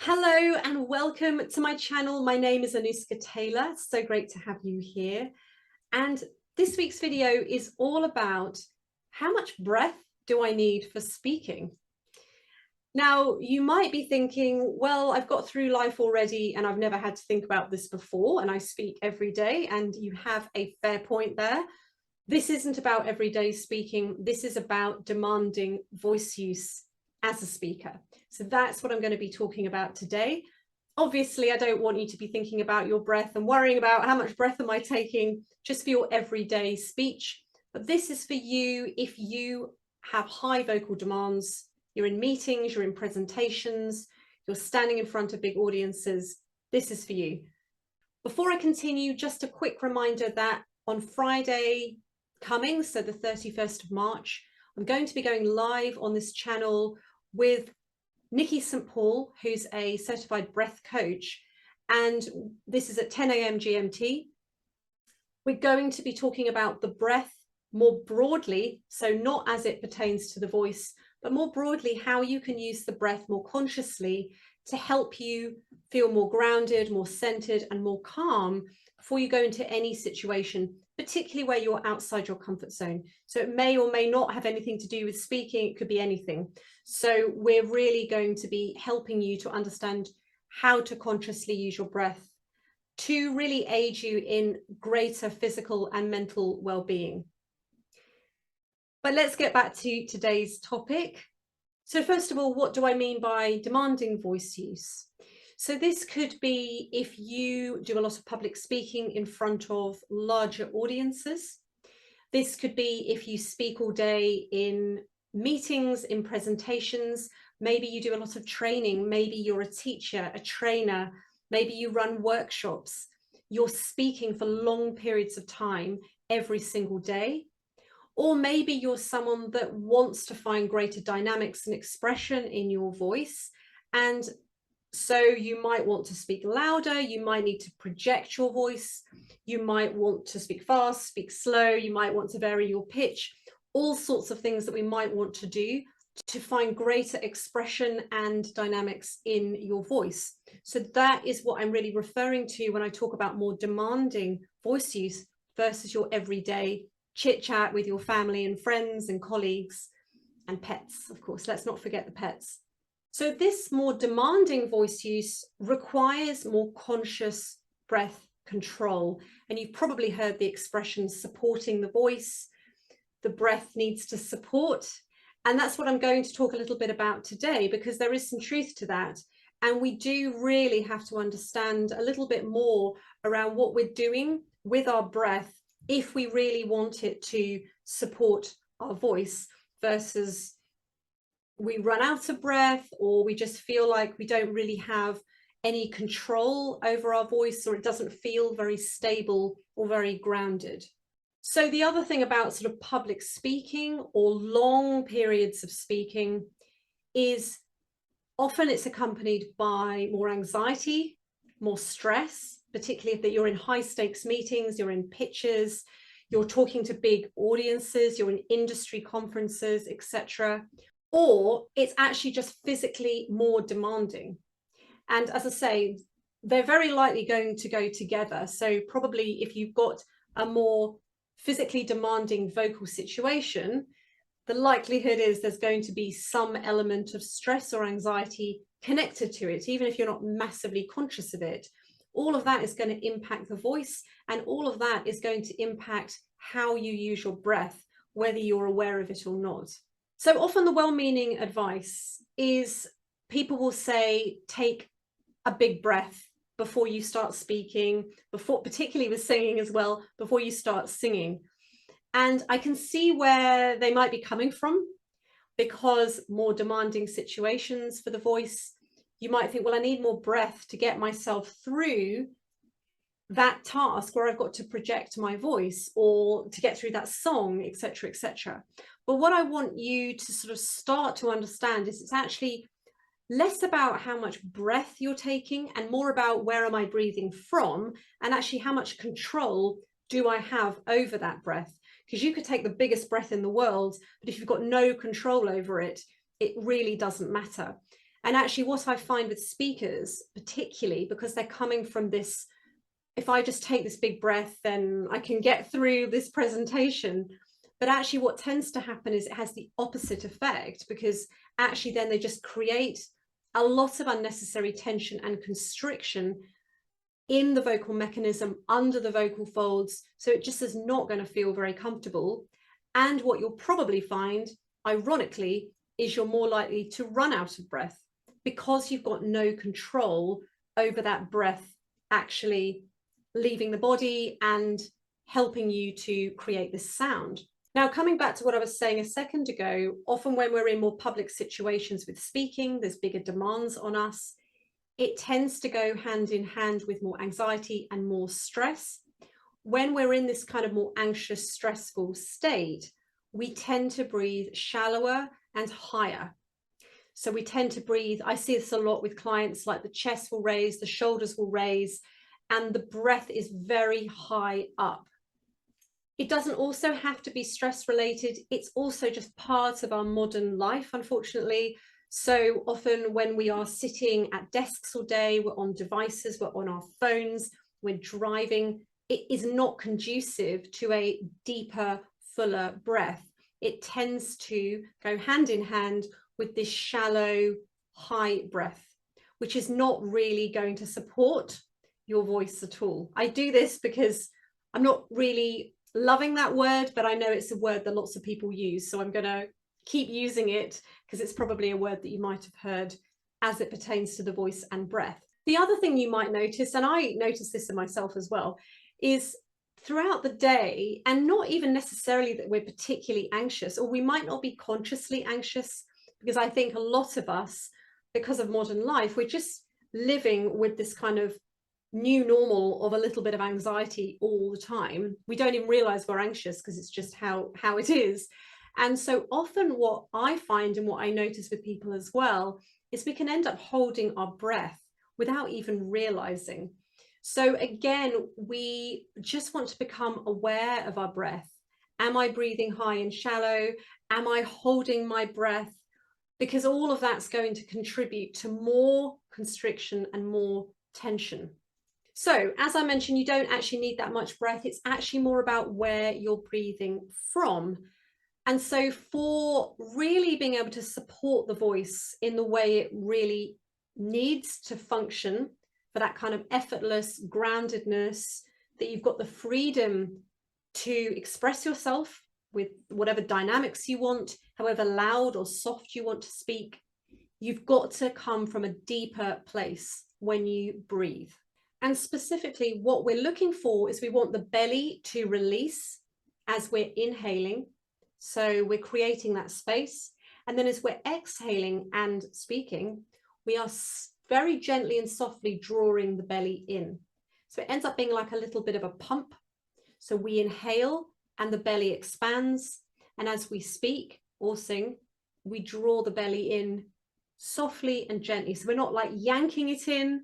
Hello and welcome to my channel. My name is Anuska Taylor. So great to have you here. And this week's video is all about how much breath do I need for speaking? Now, you might be thinking, well, I've got through life already and I've never had to think about this before, and I speak every day, and you have a fair point there. This isn't about everyday speaking. This is about demanding voice use as a speaker. So that's what I'm going to be talking about today. Obviously, I don't want you to be thinking about your breath and worrying about how much breath am I taking just for your everyday speech. But this is for you if you have high vocal demands, you're in meetings, you're in presentations, you're standing in front of big audiences. This is for you. Before I continue, just a quick reminder that on Friday coming, so the 31st of March, I'm going to be going live on this channel with Nikki St. Paul, who's a certified breath coach, and this is at 10 a.m. GMT. We're going to be talking about the breath more broadly, so not as it pertains to the voice, but more broadly how you can use the breath more consciously to help you feel more grounded, more centered, and more calm before you go into any situation, particularly where you're outside your comfort zone. So it may or may not have anything to do with speaking. It could be anything. So we're really going to be helping you to understand how to consciously use your breath to really aid you in greater physical and mental well-being. But let's get back to today's topic. So first of all, what do I mean by demanding voice use? So this could be if you do a lot of public speaking in front of larger audiences. This could be if you speak all day in meetings, in presentations. Maybe you do a lot of training. Maybe you're a teacher, a trainer. Maybe you run workshops. You're speaking for long periods of time every single day. Or maybe you're someone that wants to find greater dynamics and expression in your voice. And so you might want to speak louder, you might need to project your voice, you might want to speak fast, speak slow, you might want to vary your pitch, all sorts of things that we might want to do to find greater expression and dynamics in your voice. So that is what I'm really referring to when I talk about more demanding voice use versus your everyday chit chat with your family and friends and colleagues and pets, of course. Let's not forget the pets. So this more demanding voice use requires more conscious breath control. And you've probably heard the expression supporting the voice. The breath needs to support. And that's what I'm going to talk a little bit about today, because there is some truth to that. And we do really have to understand a little bit more around what we're doing with our breath if we really want it to support our voice versus we run out of breath, or we just feel like we don't really have any control over our voice, or it doesn't feel very stable or very grounded. So the other thing about sort of public speaking or long periods of speaking is often it's accompanied by more anxiety, more stress, particularly if you're in high stakes meetings, you're in pitches, you're talking to big audiences, you're in industry conferences, etc. Or it's actually just physically more demanding. And as I say, they're very likely going to go together. So probably if you've got a more physically demanding vocal situation, the likelihood is there's going to be some element of stress or anxiety connected to it, even if you're not massively conscious of it. All of that is going to impact the voice, and all of that is going to impact how you use your breath, whether you're aware of it or not. So often the well-meaning advice is people will say, take a big breath before you start speaking, particularly with singing as well, before you start singing. And I can see where they might be coming from, because more demanding situations for the voice, you might think, well, I need more breath to get myself through that task where I've got to project my voice, or to get through that song, etc., etc. But what I want you to sort of start to understand is it's actually less about how much breath you're taking and more about where am I breathing from, and actually how much control do I have over that breath. Because you could take the biggest breath in the world, but if you've got no control over it, it really doesn't matter. And actually what I find with speakers, particularly because they're coming from this, if I just take this big breath, then I can get through this presentation. But actually what tends to happen is it has the opposite effect, because actually then they just create a lot of unnecessary tension and constriction in the vocal mechanism, under the vocal folds. So it just is not going to feel very comfortable. And what you'll probably find, ironically, is you're more likely to run out of breath because you've got no control over that breath actually leaving the body and helping you to create this sound. Now, coming back to what I was saying a second ago, often when we're in more public situations with speaking, there's bigger demands on us. It tends to go hand in hand with more anxiety and more stress. When we're in this kind of more anxious, stressful state, we tend to breathe shallower and higher. So we tend to breathe, I see this a lot with clients, like the chest will raise, the shoulders will raise, and the breath is very high up. It doesn't also have to be stress related. It's also just part of our modern life, unfortunately. So often when we are sitting at desks all day, we're on devices, we're on our phones, we're driving, it is not conducive to a deeper, fuller breath. It tends to go hand in hand with this shallow, high breath, which is not really going to support your voice at all. I do this because I'm not really loving that word, but I know it's a word that lots of people use. So I'm going to keep using it because it's probably a word that you might have heard as it pertains to the voice and breath. The other thing you might notice, and I notice this in myself as well, is throughout the day, and not even necessarily that we're particularly anxious, or we might not be consciously anxious, because I think a lot of us, because of modern life, we're just living with this kind of new normal of a little bit of anxiety all the time. We don't even realize we're anxious because it's just how it is. And so often what I find and what I notice with people as well is we can end up holding our breath without even realizing. So again, we just want to become aware of our breath. Am I breathing high and shallow? Am I holding my breath? Because all of that's going to contribute to more constriction and more tension. So as I mentioned, you don't actually need that much breath. It's actually more about where you're breathing from. And so for really being able to support the voice in the way it really needs to function, for that kind of effortless groundedness, that you've got the freedom to express yourself with whatever dynamics you want, however loud or soft you want to speak, you've got to come from a deeper place when you breathe. And specifically what we're looking for is we want the belly to release as we're inhaling. So we're creating that space. And then as we're exhaling and speaking, we are very gently and softly drawing the belly in. So it ends up being like a little bit of a pump. So we inhale and the belly expands. And as we speak or sing, we draw the belly in softly and gently. So we're not like yanking it in,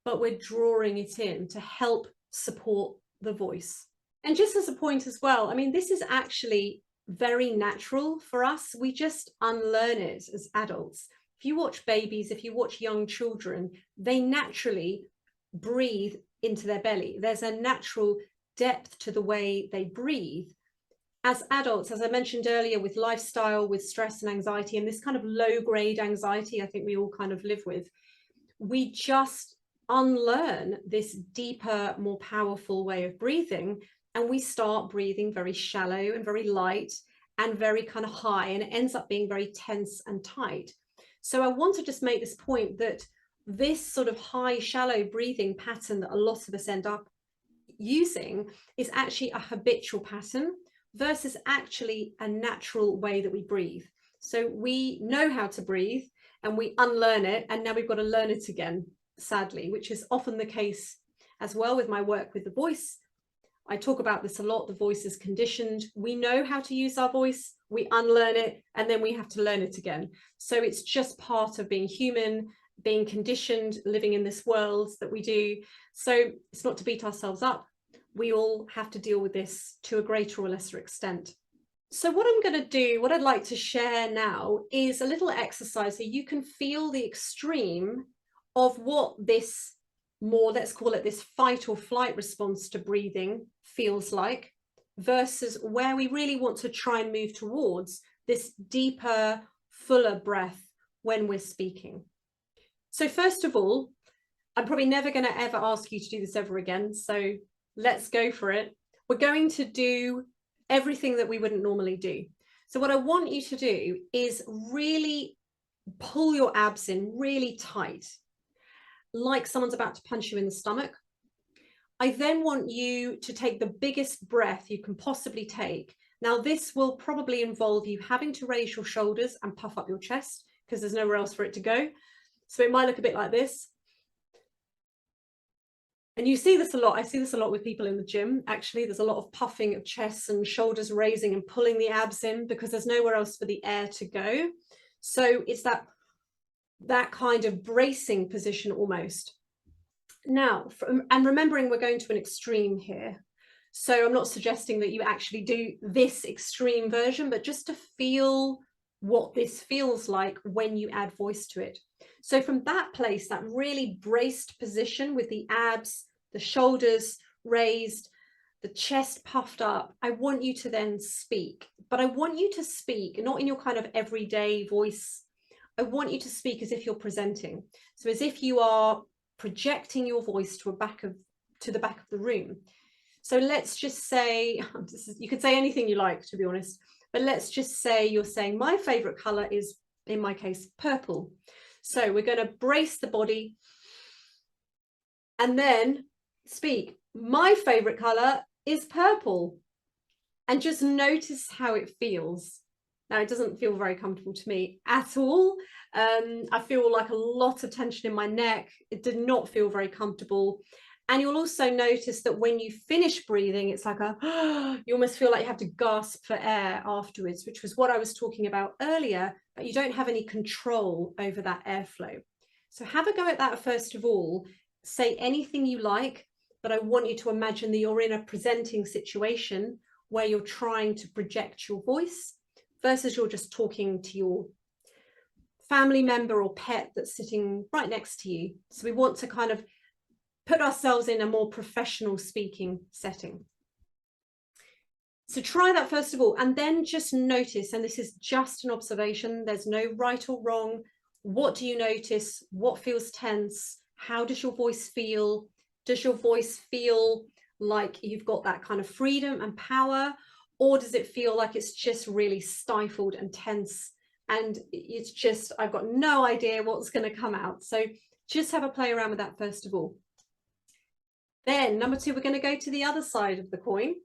but we're drawing it in to help support the voice. And just as a point as well, I mean, this is actually very natural for us. We just unlearn it as adults. If you watch babies, if you watch young children, they naturally breathe into their belly. There's a natural depth to the way they breathe. As adults, as I mentioned earlier, with lifestyle, with stress and anxiety, and this kind of low-grade anxiety I think we all kind of live with, we just unlearn this deeper, more powerful way of breathing, and we start breathing very shallow and very light and very kind of high, and it ends up being very tense and tight. So I want to just make this point that this sort of high, shallow breathing pattern that a lot of us end up using is actually a habitual pattern versus actually a natural way that we breathe. So we know how to breathe and we unlearn it, and now we've got to learn it again, sadly, which is often the case as well with my work with the voice. I talk about this a lot. The voice is conditioned. We know how to use our voice, we unlearn it, and then we have to learn it again. So it's just part of being human, being conditioned, living in this world that we do. So it's not to beat ourselves up. We all have to deal with this to a greater or lesser extent. So what I'm going to do, what I'd like to share now is a little exercise so you can feel the extreme of what this more, let's call it this fight or flight response to breathing feels like, versus where we really want to try and move towards this deeper, fuller breath when we're speaking. So first of all, I'm probably never going to ever ask you to do this ever again. So let's go for it. We're going to do everything that we wouldn't normally do. So what I want you to do is really pull your abs in really tight, like someone's about to punch you in the stomach. I then want you to take the biggest breath you can possibly take. Now, this will probably involve you having to raise your shoulders and puff up your chest because there's nowhere else for it to go. So it might look a bit like this. And you see this a lot. I see this a lot with people in the gym. Actually, there's a lot of puffing of chests and shoulders raising and pulling the abs in because there's nowhere else for the air to go. So it's that kind of bracing position almost. Now, and remembering we're going to an extreme here. So I'm not suggesting that you actually do this extreme version, but just to feel what this feels like when you add voice to it. So from that place, that really braced position with the abs, the shoulders raised, the chest puffed up, I want you to then speak. But I want you to speak not in your kind of everyday voice. I want you to speak as if you're presenting. So as if you are projecting your voice to the back of the room. So let's just say, you could say anything you like, to be honest, but let's just say you're saying my favorite color is, in my case, purple. So we're going to brace the body and then speak. My favorite color is purple. And just notice how it feels. Now, it doesn't feel very comfortable to me at all. I feel like a lot of tension in my neck. It did not feel very comfortable. And you'll also notice that when you finish breathing, it's like you almost feel like you have to gasp for air afterwards, which was what I was talking about earlier, but you don't have any control over that airflow. So have a go at that first of all. Say anything you like, but I want you to imagine that you're in a presenting situation where you're trying to project your voice versus you're just talking to your family member or pet that's sitting right next to you. So we want to kind of put ourselves in a more professional speaking setting. So try that first of all, and then just notice, and this is just an observation, there's no right or wrong. What do you notice? What feels tense? How does your voice feel? Does your voice feel like you've got that kind of freedom and power? Or does it feel like it's just really stifled and tense? And it's just, I've got no idea what's going to come out. So just have a play around with that first of all. Then number two, we're going to go to the other side of the coin.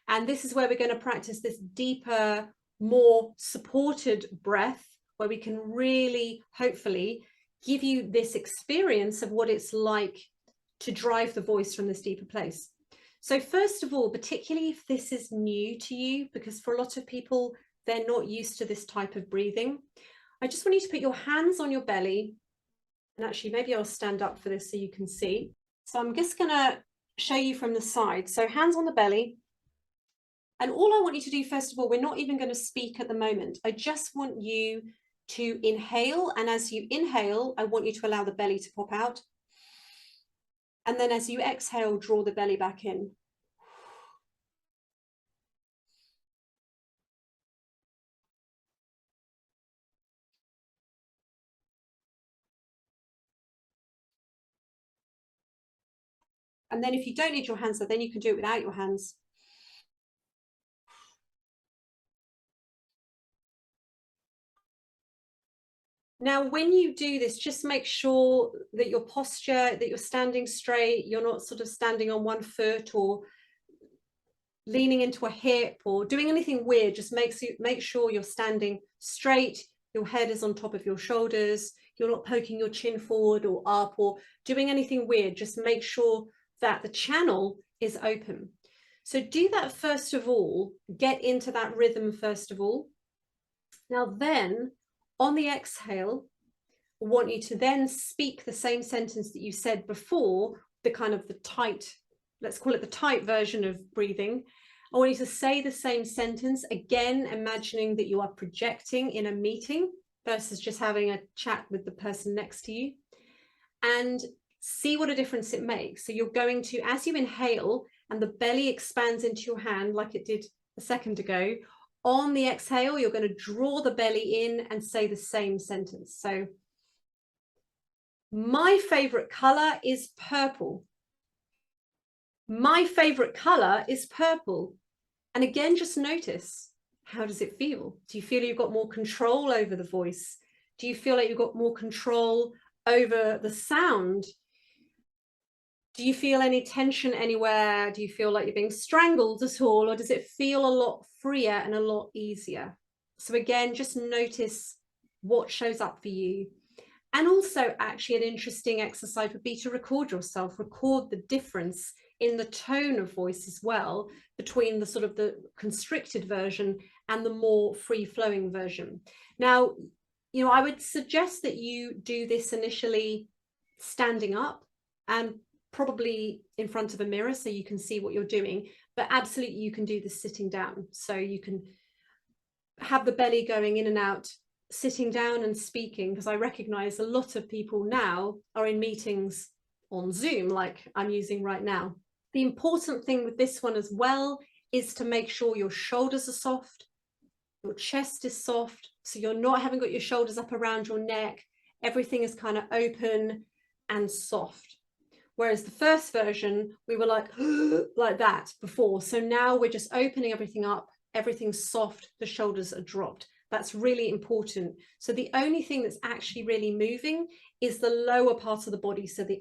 And this is where we're going to practice this deeper, more supported breath, where we can really, hopefully, give you this experience of what it's like to drive the voice from this deeper place. So first of all, particularly if this is new to you, because for a lot of people, they're not used to this type of breathing, I just want you to put your hands on your belly. And actually, maybe I'll stand up for this so you can see. So I'm just going to show you from the side. So hands on the belly. And all I want you to do, first of all, we're not even going to speak at the moment. I just want you to inhale. And as you inhale, I want you to allow the belly to pop out. And then as you exhale, draw the belly back in. And then if you don't need your hands, then you can do it without your hands. Now, when you do this, just make sure that your posture, that you're standing straight, you're not sort of standing on one foot or leaning into a hip or doing anything weird. Just make sure you're standing straight, your head is on top of your shoulders, you're not poking your chin forward or up or doing anything weird. Just make sure that the channel is open. So do that first of all, get into that rhythm first of all. Now then, on the exhale, I want you to then speak the same sentence that you said before, the kind of the tight, let's call it the tight version of breathing. I want you to say the same sentence, again, imagining that you are projecting in a meeting versus just having a chat with the person next to you, and see what a difference it makes. So you're going to, as you inhale and the belly expands into your hand like it did a second ago, on the exhale, you're going to draw the belly in and say the same sentence. So my favorite color is purple. My favorite color is purple. And again, just notice, how does it feel? Do you feel you've got more control over the voice? Do you feel like you've got more control over the sound? Do you feel any tension anywhere? Do you feel like you're being strangled at all? Or does it feel a lot freer and a lot easier? So again, just notice what shows up for you. And also, actually, an interesting exercise would be to record yourself, record the difference in the tone of voice as well between the sort of the constricted version and the more free-flowing version. Now, you know, I would suggest that you do this initially standing up and probably in front of a mirror so you can see what you're doing, but absolutely you can do this sitting down. So you can have the belly going in and out, sitting down and speaking, because I recognize a lot of people now are in meetings on Zoom like I'm using right now. The important thing with this one as well is to make sure your shoulders are soft, your chest is soft, so you're not having got your shoulders up around your neck. Everything is kind of open and soft. Whereas the first version, we were like that before. So now we're just opening everything up, everything's soft, the shoulders are dropped. That's really important. So the only thing that's actually really moving is the lower part of the body. So the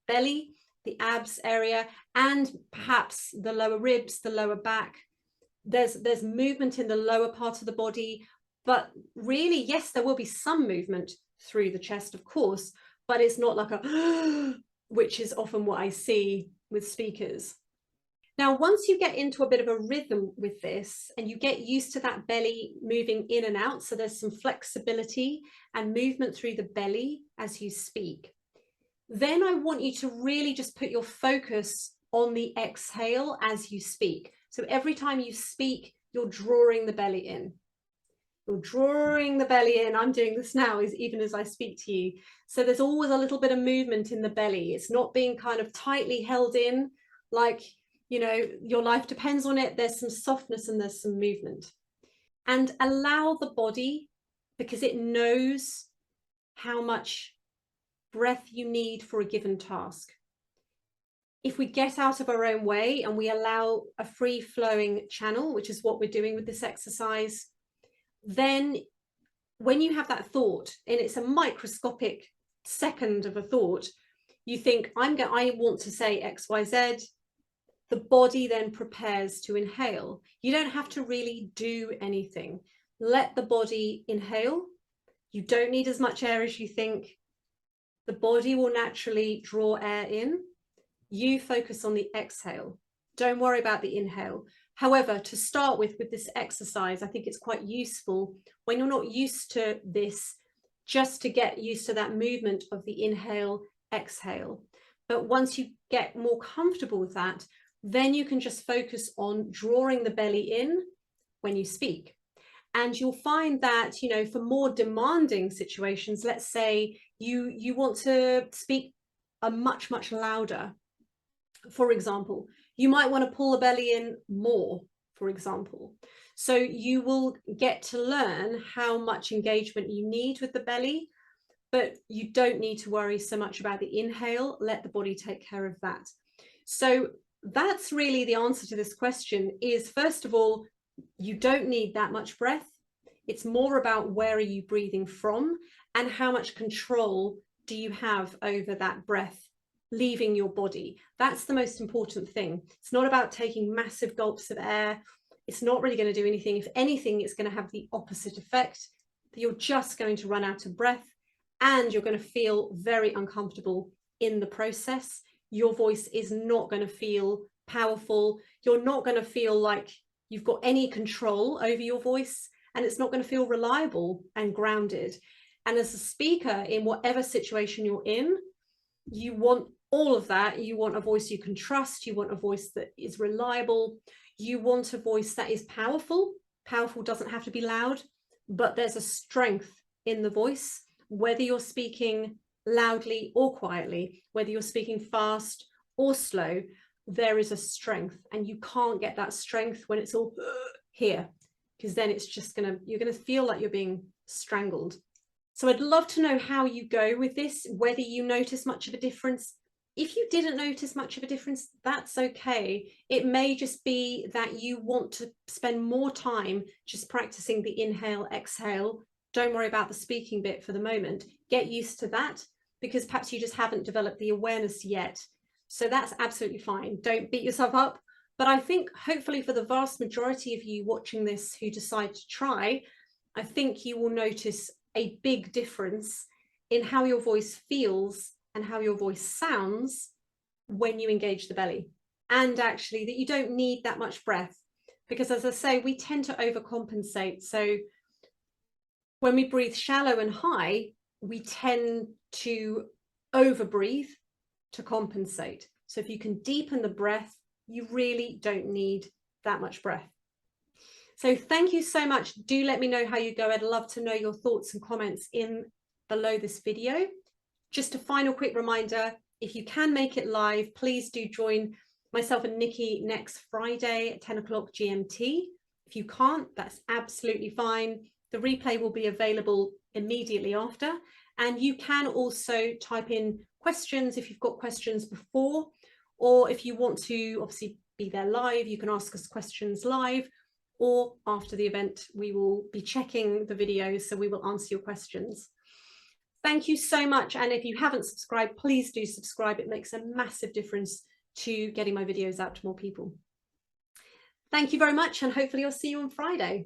belly, the abs area, and perhaps the lower ribs, the lower back. There's movement in the lower part of the body, but really, yes, there will be some movement through the chest, of course, but it's not like a, which is often what I see with speakers. Now, once you get into a bit of a rhythm with this and you get used to that belly moving in and out, so there's some flexibility and movement through the belly as you speak, then I want you to really just put your focus on the exhale as you speak. So every time you speak, you're drawing the belly in. You're drawing the belly in. I'm doing this now, even as I speak to you. So there's always a little bit of movement in the belly. It's not being kind of tightly held in, like, you know, your life depends on it. There's some softness and there's some movement. And allow the body, because it knows how much breath you need for a given task. If we get out of our own way and we allow a free-flowing channel, which is what we're doing with this exercise, then when you have that thought, and it's a microscopic second of a thought, you think, I want to say X, Y, Z. The body then prepares to inhale. You don't have to really do anything. Let the body inhale. You don't need as much air as you think. The body will naturally draw air in. You focus on the exhale. Don't worry about the inhale. However, to start with this exercise, I think it's quite useful when you're not used to this, just to get used to that movement of the inhale, exhale. But once you get more comfortable with that, then you can just focus on drawing the belly in when you speak. And you'll find that, you know, for more demanding situations, let's say you want to speak a much louder, for example, you might want to pull the belly in more, for example. So you will get to learn how much engagement you need with the belly, but you don't need to worry so much about the inhale. Let the body take care of that. So that's really the answer to this question is, first of all, you don't need that much breath. It's more about where are you breathing from and how much control do you have over that breath leaving your body. That's the most important thing. It's not about taking massive gulps of air. It's not really going to do anything. If anything, it's going to have the opposite effect, that you're just going to run out of breath and you're going to feel very uncomfortable in the process. Your voice is not going to feel powerful. You're not going to feel like you've got any control over your voice, and it's not going to feel reliable and grounded. And as a speaker, in whatever situation you're in, you want all of that. You want a voice you can trust. You want a voice that is reliable. You want a voice that is powerful. Powerful doesn't have to be loud, but there's a strength in the voice, whether you're speaking loudly or quietly, whether you're speaking fast or slow, there is a strength, and you can't get that strength when it's all here, because then it's just you're gonna feel like you're being strangled. So I'd love to know how you go with this, whether you notice much of a difference. If you didn't notice much of a difference, that's okay. It may just be that you want to spend more time just practicing the inhale, exhale. Don't worry about the speaking bit for the moment. Get used to that, because perhaps you just haven't developed the awareness yet. So that's absolutely fine. Don't beat yourself up. But I think hopefully for the vast majority of you watching this who decide to try, I think you will notice a big difference in how your voice feels and how your voice sounds when you engage the belly. And actually that you don't need that much breath, because as I say, we tend to overcompensate. So when we breathe shallow and high, we tend to overbreathe to compensate. So if you can deepen the breath, you really don't need that much breath. So thank you so much. Do let me know how you go. I'd love to know your thoughts and comments in below this video. Just a final quick reminder, if you can make it live, please do join myself and Nikki next Friday at 10 o'clock GMT. If you can't, that's absolutely fine. The replay will be available immediately after. And you can also type in questions if you've got questions before, or if you want to obviously be there live, you can ask us questions live, or after the event, we will be checking the videos, so we will answer your questions. Thank you so much. And if you haven't subscribed, please do subscribe. It makes a massive difference to getting my videos out to more people. Thank you very much, and hopefully I'll see you on Friday.